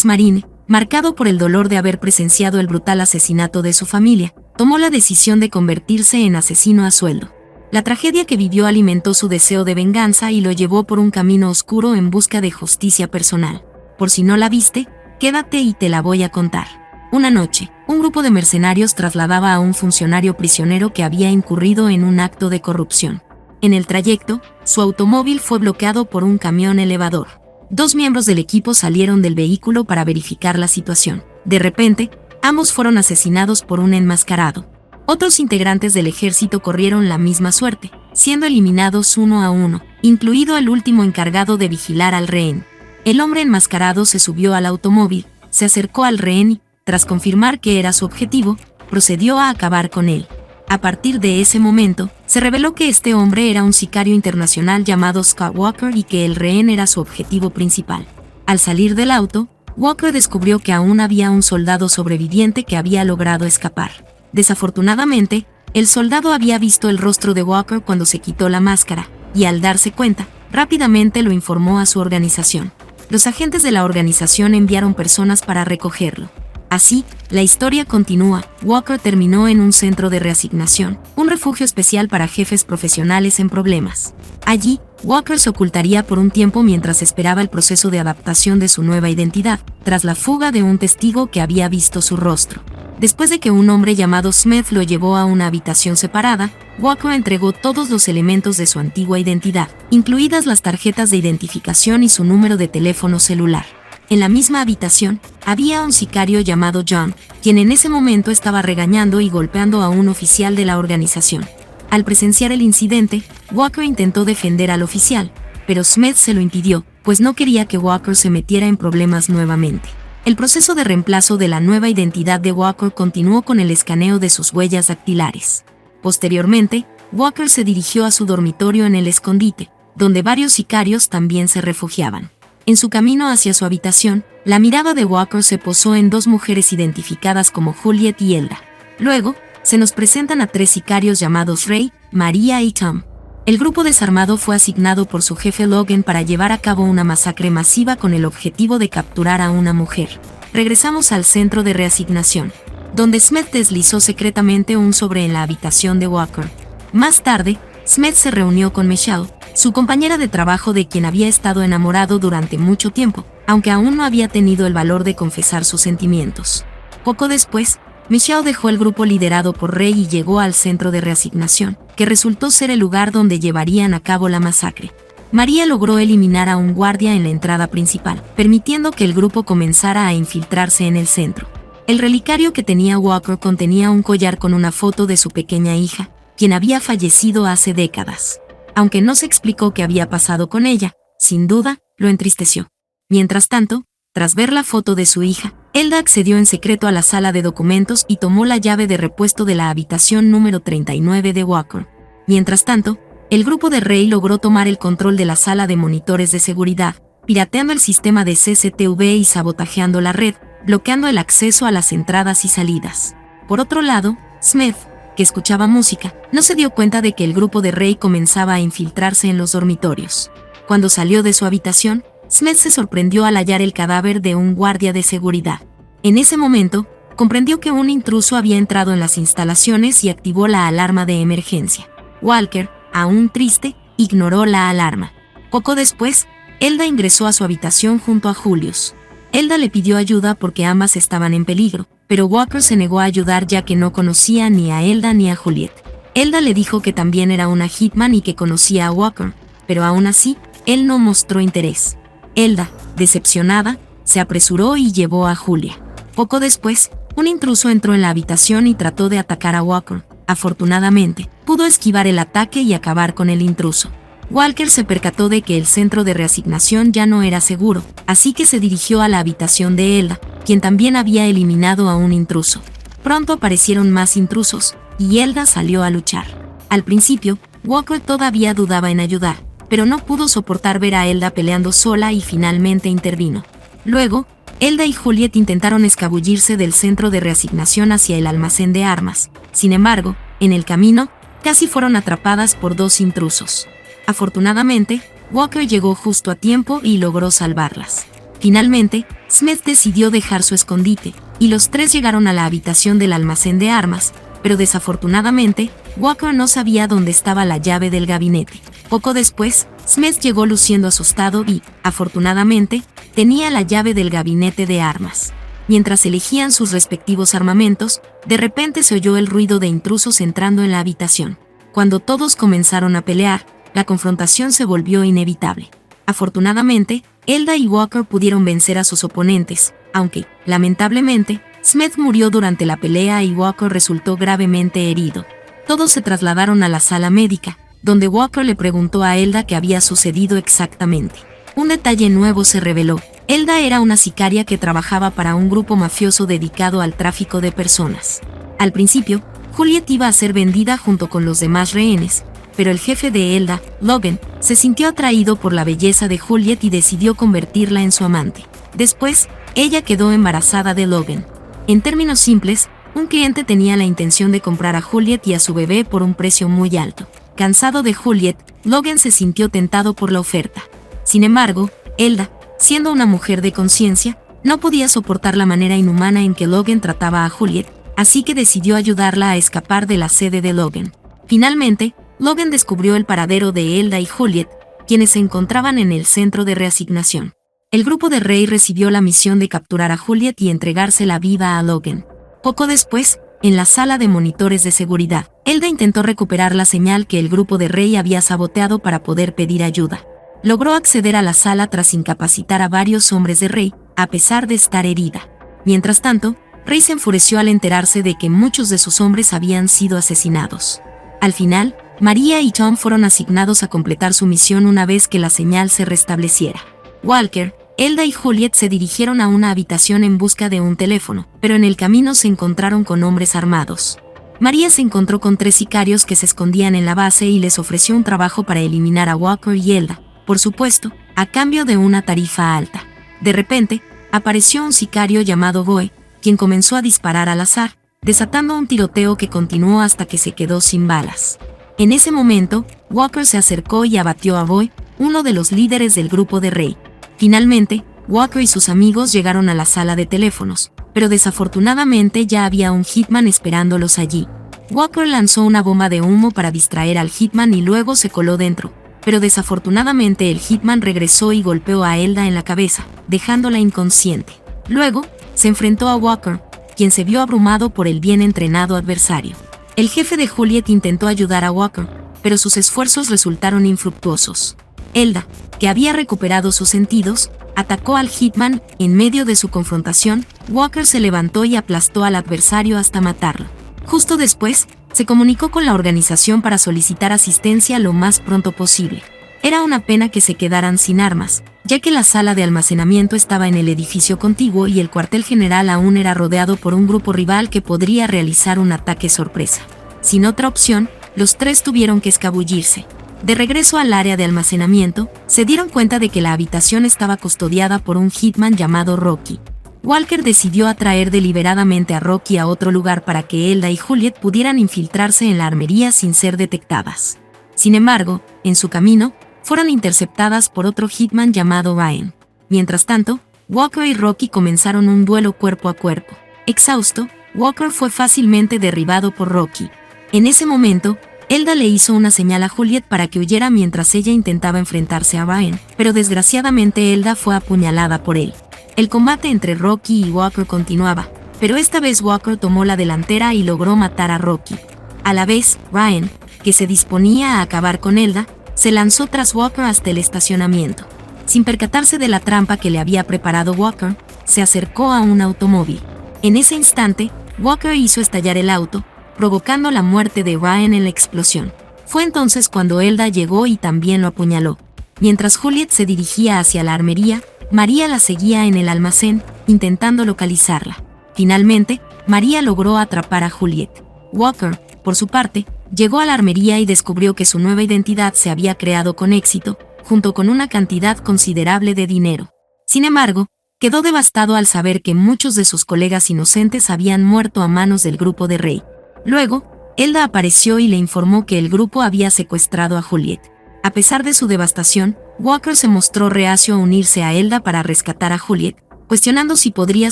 Marine, marcado por el dolor de haber presenciado el brutal asesinato de su familia, tomó la decisión de convertirse en asesino a sueldo. La tragedia que vivió alimentó su deseo de venganza y lo llevó por un camino oscuro en busca de justicia personal. Por si no la viste, quédate y te la voy a contar. Una noche, un grupo de mercenarios trasladaba a un funcionario prisionero que había incurrido en un acto de corrupción. En el trayecto, su automóvil fue bloqueado por un camión elevador. 2 miembros del equipo salieron del vehículo para verificar la situación. De repente, ambos fueron asesinados por un enmascarado. Otros integrantes del ejército corrieron la misma suerte, siendo eliminados uno a uno, incluido el último encargado de vigilar al rehén. El hombre enmascarado se subió al automóvil, se acercó al rehén y, tras confirmar que era su objetivo, procedió a acabar con él. A partir de ese momento, se reveló que este hombre era un sicario internacional llamado Scott Walker y que el rehén era su objetivo principal. Al salir del auto, Walker descubrió que aún había un soldado sobreviviente que había logrado escapar. Desafortunadamente, el soldado había visto el rostro de Walker cuando se quitó la máscara, y al darse cuenta, rápidamente lo informó a su organización. Los agentes de la organización enviaron personas para recogerlo. Así, la historia continúa. Walker terminó en un centro de reasignación, un refugio especial para jefes profesionales en problemas. Allí, Walker se ocultaría por un tiempo mientras esperaba el proceso de adaptación de su nueva identidad, tras la fuga de un testigo que había visto su rostro. Después de que un hombre llamado Smith lo llevó a una habitación separada, Walker entregó todos los elementos de su antigua identidad, incluidas las tarjetas de identificación y su número de teléfono celular. En la misma habitación, había un sicario llamado John, quien en ese momento estaba regañando y golpeando a un oficial de la organización. Al presenciar el incidente, Walker intentó defender al oficial, pero Smith se lo impidió, pues no quería que Walker se metiera en problemas nuevamente. El proceso de reemplazo de la nueva identidad de Walker continuó con el escaneo de sus huellas dactilares. Posteriormente, Walker se dirigió a su dormitorio en el escondite, donde varios sicarios también se refugiaban. En su camino hacia su habitación, la mirada de Walker se posó en 2 mujeres identificadas como Juliet y Elda. Luego, se nos presentan a 3 sicarios llamados Ray, María y Tom. El grupo desarmado fue asignado por su jefe Logan para llevar a cabo una masacre masiva con el objetivo de capturar a una mujer. Regresamos al centro de reasignación, donde Smith deslizó secretamente un sobre en la habitación de Walker. Más tarde, Smith se reunió con Michelle, su compañera de trabajo de quien había estado enamorado durante mucho tiempo, aunque aún no había tenido el valor de confesar sus sentimientos. Poco después, Michelle dejó el grupo liderado por Ray y llegó al centro de reasignación, que resultó ser el lugar donde llevarían a cabo la masacre. María logró eliminar a un guardia en la entrada principal, permitiendo que el grupo comenzara a infiltrarse en el centro. El relicario que tenía Walker contenía un collar con una foto de su pequeña hija, quien había fallecido hace décadas. Aunque no se explicó qué había pasado con ella, sin duda, lo entristeció. Mientras tanto, tras ver la foto de su hija, Elda accedió en secreto a la sala de documentos y tomó la llave de repuesto de la habitación número 39 de Walker. Mientras tanto, el grupo de Ray logró tomar el control de la sala de monitores de seguridad, pirateando el sistema de CCTV y sabotajeando la red, bloqueando el acceso a las entradas y salidas. Por otro lado, Smith, que escuchaba música, no se dio cuenta de que el grupo de Ray comenzaba a infiltrarse en los dormitorios. Cuando salió de su habitación, Smith se sorprendió al hallar el cadáver de un guardia de seguridad. En ese momento, comprendió que un intruso había entrado en las instalaciones y activó la alarma de emergencia. Walker, aún triste, ignoró la alarma. Poco después, Elda ingresó a su habitación junto a Julius. Elda le pidió ayuda porque ambas estaban en peligro, pero Walker se negó a ayudar ya que no conocía ni a Elda ni a Juliet. Elda le dijo que también era una hitman y que conocía a Walker, pero aún así, él no mostró interés. Elda, decepcionada, se apresuró y llevó a Julia. Poco después, un intruso entró en la habitación y trató de atacar a Walker. Afortunadamente, pudo esquivar el ataque y acabar con el intruso. Walker se percató de que el centro de reasignación ya no era seguro, así que se dirigió a la habitación de Elda, quien también había eliminado a un intruso. Pronto aparecieron más intrusos, y Elda salió a luchar. Al principio, Walker todavía dudaba en ayudar, pero no pudo soportar ver a Elda peleando sola y finalmente intervino. Luego, Elda y Juliet intentaron escabullirse del centro de reasignación hacia el almacén de armas. Sin embargo, en el camino, casi fueron atrapadas por 2 intrusos. Afortunadamente, Walker llegó justo a tiempo y logró salvarlas. Finalmente, Smith decidió dejar su escondite, y los tres llegaron a la habitación del almacén de armas, pero desafortunadamente, Walker no sabía dónde estaba la llave del gabinete. Poco después, Smith llegó luciendo asustado y, afortunadamente, tenía la llave del gabinete de armas. Mientras elegían sus respectivos armamentos, de repente se oyó el ruido de intrusos entrando en la habitación. Cuando todos comenzaron a pelear, la confrontación se volvió inevitable. Afortunadamente, Elda y Walker pudieron vencer a sus oponentes, aunque, lamentablemente, Smith murió durante la pelea y Walker resultó gravemente herido. Todos se trasladaron a la sala médica, donde Walker le preguntó a Elda qué había sucedido exactamente. Un detalle nuevo se reveló. Elda era una sicaria que trabajaba para un grupo mafioso dedicado al tráfico de personas. Al principio, Juliet iba a ser vendida junto con los demás rehenes, pero el jefe de Elda, Logan, se sintió atraído por la belleza de Juliet y decidió convertirla en su amante. Después, ella quedó embarazada de Logan. En términos simples, un cliente tenía la intención de comprar a Juliet y a su bebé por un precio muy alto. Cansado de Juliet, Logan se sintió tentado por la oferta. Sin embargo, Elda, siendo una mujer de conciencia, no podía soportar la manera inhumana en que Logan trataba a Juliet, así que decidió ayudarla a escapar de la sede de Logan. Finalmente, Logan descubrió el paradero de Elda y Juliet, quienes se encontraban en el centro de reasignación. El grupo de Ray recibió la misión de capturar a Juliet y entregársela viva a Logan. Poco después, en la sala de monitores de seguridad, Elda intentó recuperar la señal que el grupo de Ray había saboteado para poder pedir ayuda. Logró acceder a la sala tras incapacitar a varios hombres de Ray, a pesar de estar herida. Mientras tanto, Ray se enfureció al enterarse de que muchos de sus hombres habían sido asesinados. Al final, María y Tom fueron asignados a completar su misión una vez que la señal se restableciera. Walker, Elda y Juliet se dirigieron a una habitación en busca de un teléfono, pero en el camino se encontraron con hombres armados. María se encontró con 3 sicarios que se escondían en la base y les ofreció un trabajo para eliminar a Walker y Elda, por supuesto, a cambio de una tarifa alta. De repente, apareció un sicario llamado Boy, quien comenzó a disparar al azar, desatando un tiroteo que continuó hasta que se quedó sin balas. En ese momento, Walker se acercó y abatió a Boy, uno de los líderes del grupo de Ray. Finalmente, Walker y sus amigos llegaron a la sala de teléfonos, pero desafortunadamente ya había un hitman esperándolos allí. Walker lanzó una bomba de humo para distraer al hitman y luego se coló dentro, pero desafortunadamente el hitman regresó y golpeó a Elda en la cabeza, dejándola inconsciente. Luego, se enfrentó a Walker, quien se vio abrumado por el bien entrenado adversario. El jefe de Juliet intentó ayudar a Walker, pero sus esfuerzos resultaron infructuosos. Elda, que había recuperado sus sentidos, atacó al hitman. En medio de su confrontación, Walker se levantó y aplastó al adversario hasta matarlo. Justo después, se comunicó con la organización para solicitar asistencia lo más pronto posible. Era una pena que se quedaran sin armas, ya que la sala de almacenamiento estaba en el edificio contiguo y el cuartel general aún era rodeado por un grupo rival que podría realizar un ataque sorpresa. Sin otra opción, los 3 tuvieron que escabullirse. De regreso al área de almacenamiento, se dieron cuenta de que la habitación estaba custodiada por un hitman llamado Rocky. Walker decidió atraer deliberadamente a Rocky a otro lugar para que Elda y Juliet pudieran infiltrarse en la armería sin ser detectadas. Sin embargo, en su camino, fueron interceptadas por otro hitman llamado Ryan. Mientras tanto, Walker y Rocky comenzaron un duelo cuerpo a cuerpo. Exhausto, Walker fue fácilmente derribado por Rocky. En ese momento, Elda le hizo una señal a Juliet para que huyera mientras ella intentaba enfrentarse a Ryan, pero desgraciadamente Elda fue apuñalada por él. El combate entre Rocky y Walker continuaba, pero esta vez Walker tomó la delantera y logró matar a Rocky. A la vez, Ryan, que se disponía a acabar con Elda, se lanzó tras Walker hasta el estacionamiento. Sin percatarse de la trampa que le había preparado Walker, se acercó a un automóvil. En ese instante, Walker hizo estallar el auto, provocando la muerte de Ryan en la explosión. Fue entonces cuando Elda llegó y también lo apuñaló. Mientras Juliet se dirigía hacia la armería, María la seguía en el almacén, intentando localizarla. Finalmente, María logró atrapar a Juliet. Walker, por su parte, llegó a la armería y descubrió que su nueva identidad se había creado con éxito, junto con una cantidad considerable de dinero. Sin embargo, quedó devastado al saber que muchos de sus colegas inocentes habían muerto a manos del grupo de Ray. Luego, Elda apareció y le informó que el grupo había secuestrado a Juliet. A pesar de su devastación, Walker se mostró reacio a unirse a Elda para rescatar a Juliet, cuestionando si podría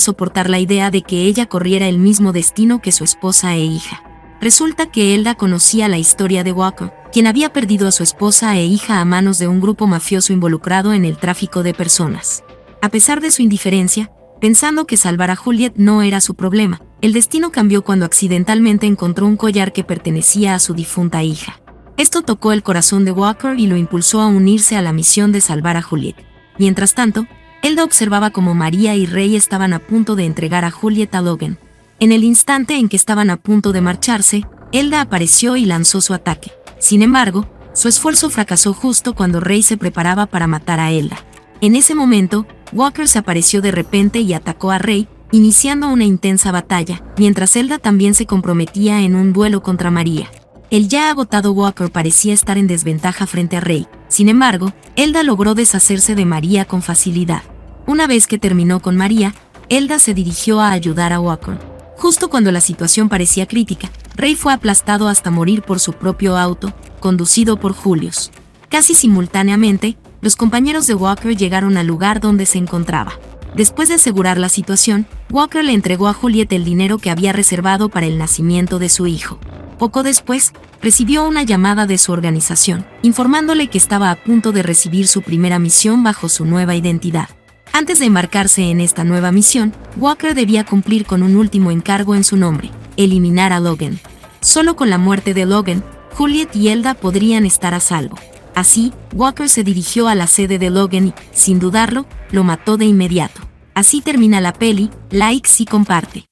soportar la idea de que ella corriera el mismo destino que su esposa e hija. Resulta que Elda conocía la historia de Walker, quien había perdido a su esposa e hija a manos de un grupo mafioso involucrado en el tráfico de personas. A pesar de su indiferencia, pensando que salvar a Juliet no era su problema, el destino cambió cuando accidentalmente encontró un collar que pertenecía a su difunta hija. Esto tocó el corazón de Walker y lo impulsó a unirse a la misión de salvar a Juliet. Mientras tanto, Elda observaba cómo María y Ray estaban a punto de entregar a Juliet a Logan. En el instante en que estaban a punto de marcharse, Elda apareció y lanzó su ataque. Sin embargo, su esfuerzo fracasó justo cuando Ray se preparaba para matar a Elda. En ese momento, Walker se apareció de repente y atacó a Ray, iniciando una intensa batalla, mientras Elda también se comprometía en un duelo contra María. El ya agotado Walker parecía estar en desventaja frente a Ray. Sin embargo, Elda logró deshacerse de María con facilidad. Una vez que terminó con María, Elda se dirigió a ayudar a Walker. Justo cuando la situación parecía crítica, Ray fue aplastado hasta morir por su propio auto, conducido por Julius. Casi simultáneamente, los compañeros de Walker llegaron al lugar donde se encontraba. Después de asegurar la situación, Walker le entregó a Juliet el dinero que había reservado para el nacimiento de su hijo. Poco después, recibió una llamada de su organización, informándole que estaba a punto de recibir su primera misión bajo su nueva identidad. Antes de embarcarse en esta nueva misión, Walker debía cumplir con un último encargo en su nombre: eliminar a Logan. Solo con la muerte de Logan, Juliet y Elda podrían estar a salvo. Así, Walker se dirigió a la sede de Logan y, sin dudarlo, lo mató de inmediato. Así termina la peli. Like si comparte.